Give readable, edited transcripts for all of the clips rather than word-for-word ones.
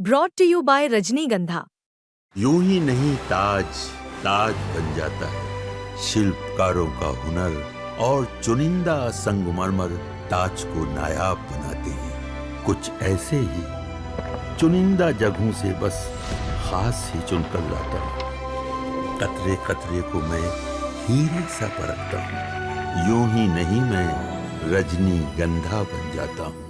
Brought to you bye रजनीगंधा। यूं ही नहीं ताज ताज बन जाता है, शिल्पकारों का हुनर और चुनिंदा संगमरमर ताज को नायाब बनाते हैं। कुछ ऐसे ही चुनिंदा जगहों से बस खास ही चुनकर लाता हूँ। कतरे कतरे को मैं हीरे सा परखता हूँ। यूं ही नहीं मैं रजनीगंधा बन जाता हूँ।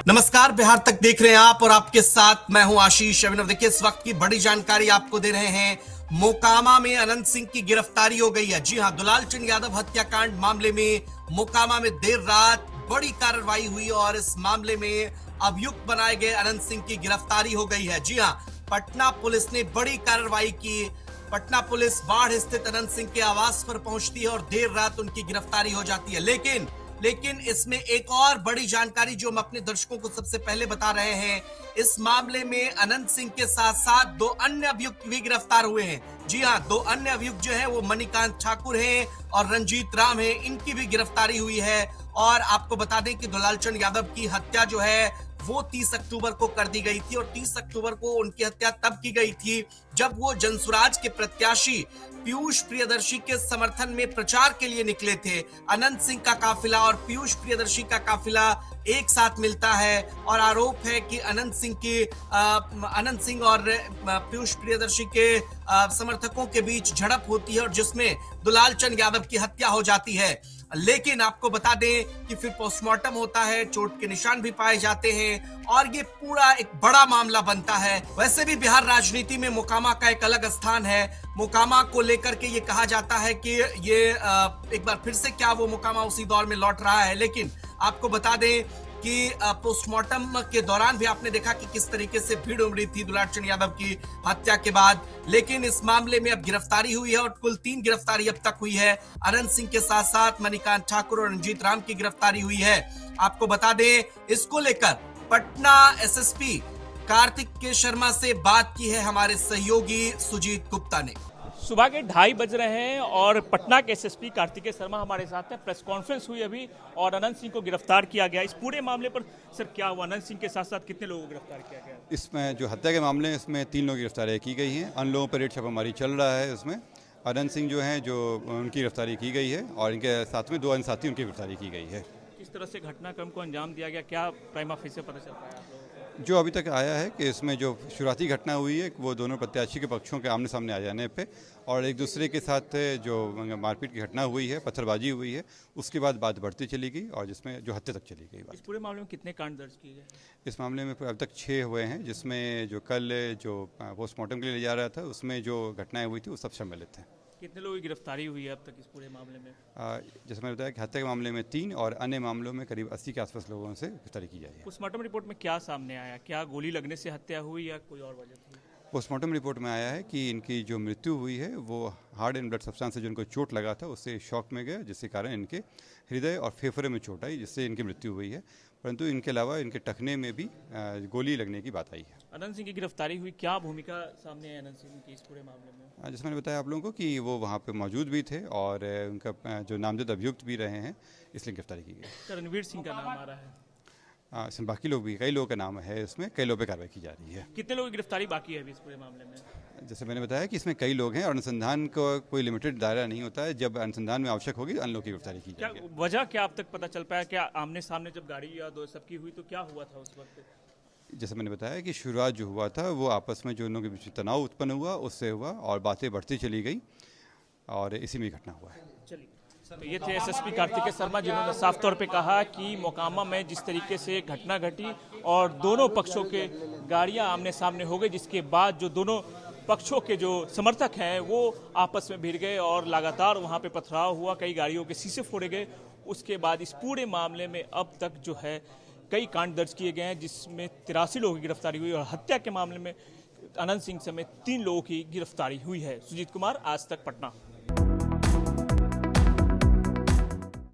नमस्कार, बिहार तक देख रहे हैं आप और आपके साथ मैं हूं आशीष अभिनव। देखिए, इस वक्त की बड़ी जानकारी आपको दे रहे हैं। मोकामा में अनंत सिंह की गिरफ्तारी हो गई है। जी हां, दुलाल चंद यादव हत्याकांड मामले में मोकामा में देर रात बड़ी कार्रवाई हुई और इस मामले में अभियुक्त बनाए गए अनंत सिंह की गिरफ्तारी हो गई है। जी हां, पटना पुलिस ने बड़ी कार्रवाई की। पटना पुलिस बाढ़ स्थित अनंत सिंह के आवास पर पहुंचती है और देर रात उनकी गिरफ्तारी हो जाती है। लेकिन इसमें एक और बड़ी जानकारी जो हम अपने दर्शकों को सबसे पहले बता रहे हैं, इस मामले में अनंत सिंह के साथ साथ दो अन्य अभियुक्त भी गिरफ्तार हुए हैं। जी हां, दो अन्य अभियुक्त जो हैं वो मणिकांत ठाकुर हैं और रंजीत राम हैं। इनकी भी गिरफ्तारी हुई है। और आपको बता दें कि दुलाल चंद यादव की हत्या जो है वो 30 अक्टूबर को कर दी गई थी और 30 अक्टूबर को उनकी हत्या तब की गई थी जब वो जनसुराज के प्रत्याशी पीयूष प्रियदर्शी के समर्थन में प्रचार के लिए निकले थे। अनंत सिंह का काफिला और पीयूष प्रियदर्शी का काफिला एक साथ मिलता है और आरोप है कि अनंत सिंह और पीयूष प्रियदर्शी के समर्थकों के बीच झड़प होती है और जिसमें दुलाल चंद यादव की हत्या हो जाती है। लेकिन आपको बता दें कि फिर पोस्टमार्टम होता है, चोट के निशान भी पाए जाते हैं और ये पूरा एक बड़ा मामला बनता है। वैसे भी बिहार राजनीति में मोकामा का एक अलग स्थान है। मोकामा को लेकर के ये कहा जाता है कि ये एक बार फिर से क्या वो मोकामा उसी दौर में लौट रहा है। लेकिन आपको बता दें कि पोस्टमार्टम के दौरान भी आपने देखा कि किस तरीके से भीड़ उमड़ी थी दुलाल चंद यादव की हत्या के बाद। लेकिन इस मामले में अब गिरफ्तारी हुई है और कुल 3 गिरफ्तारी अब तक हुई है। अनंत सिंह के साथ साथ मणिकांत ठाकुर और रंजीत राम की गिरफ्तारी हुई है। आपको बता दें, इसको लेकर पटना एसएसपी कार्तिक के शर्मा से बात की है हमारे सहयोगी सुजीत गुप्ता ने। सुबह के 2:30 बज रहे हैं और पटना के एसएसपी कार्तिकेय शर्मा हमारे साथ हैं। प्रेस कॉन्फ्रेंस हुई अभी और अनंत सिंह को गिरफ्तार किया गया। इस पूरे मामले पर सर क्या हुआ? अनंत सिंह के साथ साथ कितने लोगों को गिरफ्तार किया गया? इसमें जो हत्या के मामले हैं इसमें 3 लोगों की गिरफ्तारियाँ की गई हैं। अन्य लोगों पर रेड छापामारी चल रहा है। इसमें अनंत सिंह जो हैं जो उनकी गिरफ्तारी की गई है और इनके साथ में 2 अन्य साथी उनकी गिरफ्तारी की गई है। किस तरह से घटनाक्रम को अंजाम दिया गया, क्या प्राइमा फेसी पता चल पाया? जो अभी तक आया है कि इसमें जो शुरुआती घटना हुई है वो दोनों प्रत्याशी के पक्षों के आमने सामने आ जाने पे और एक दूसरे के साथ जो मारपीट की घटना हुई है, पत्थरबाजी हुई है, उसके बाद बात बढ़ती चली गई और जिसमें जो हत्या तक चली गई। इस पूरे मामले में कितने कांड दर्ज किए गए? इस मामले में अब तक 6 हुए हैं, जिसमें जो कल जो पोस्टमार्टम के लिए ले जा रहा था उसमें जो घटनाएँ हुई थी वो सब सम्मिलित हैं। कितने लोगों की गिरफ्तारी हुई है अब तक इस पूरे मामले में? जैसे मैंने बताया कि हत्या के मामले में 3 और अन्य मामलों में करीब 80 के आसपास लोगों से गिरफ्तारी की जाएगी। पोस्टमार्टम रिपोर्ट में क्या सामने आया? क्या गोली लगने से हत्या हुई या कोई और वजह थी? पोस्टमार्टम रिपोर्ट में आया है कि इनकी जो मृत्यु हुई है वो हार्ड एंड ब्लड सब्सटेंस से जो इनको चोट लगा था उससे शॉक में गया, जिसके कारण इनके हृदय और फेफड़े में चोट आई, जिससे इनकी मृत्यु हुई है। परंतु इनके अलावा इनके टखने में भी गोली लगने की बात आई है। अनंत सिंह की गिरफ्तारी हुई, क्या भूमिका सामने है अनंत सिंह की इस पूरे मामले में? जैसे मैंने बताया आप लोगों को कि वो वहाँ पे मौजूद भी थे और उनका जो नामजद अभियुक्त भी रहे हैं, इसलिए गिरफ्तारी की गई। रणवीर सिंह का नाम आ रहा है। इसमें बाकी लोग भी, कई लोगों का नाम है, इसमें कई लोगों पर कार्रवाई की जा रही है। कितने लोगों की गिरफ्तारी बाकी है अभी इस पूरे मामले में? जैसे मैंने बताया कि इसमें कई लोग हैं और अनुसंधान का कोई लिमिटेड दायरा नहीं होता है। जब अनुसंधान में आवश्यक होगी अन्य लोगों की गिरफ्तारी की जाएगी। क्या वजह क्या अब तक पता चल पाया? क्या आमने सामने जब गाड़ी या दो सबकी हुई तो क्या हुआ था उस वक्त? जैसे मैंने बताया कि शुरुआत जो हुआ था वो आपस में जो उन लोगों के बीच तनाव उत्पन्न हुआ, उससे हुआ और बातें बढ़ती चली गई और इसी में घटना हुआ है। चलिए, तो ये थे एसएसपी कार्तिकेय शर्मा, जिन्होंने साफ तौर पे कहा कि मोकामा में जिस तरीके से घटना घटी और दोनों पक्षों के गाड़ियां आमने सामने हो गई, जिसके बाद जो दोनों पक्षों के जो समर्थक हैं वो आपस में भिड़ गए और लगातार वहां पे पथराव हुआ, कई गाड़ियों के शीशे फोड़े गए। उसके बाद इस पूरे मामले में अब तक जो है कई कांड दर्ज किए गए हैं, जिसमें 83 लोगों की गिरफ्तारी हुई और हत्या के मामले में अनंत सिंह समेत 3 लोगों की गिरफ्तारी हुई है। सुजीत कुमार, आज तक, पटना।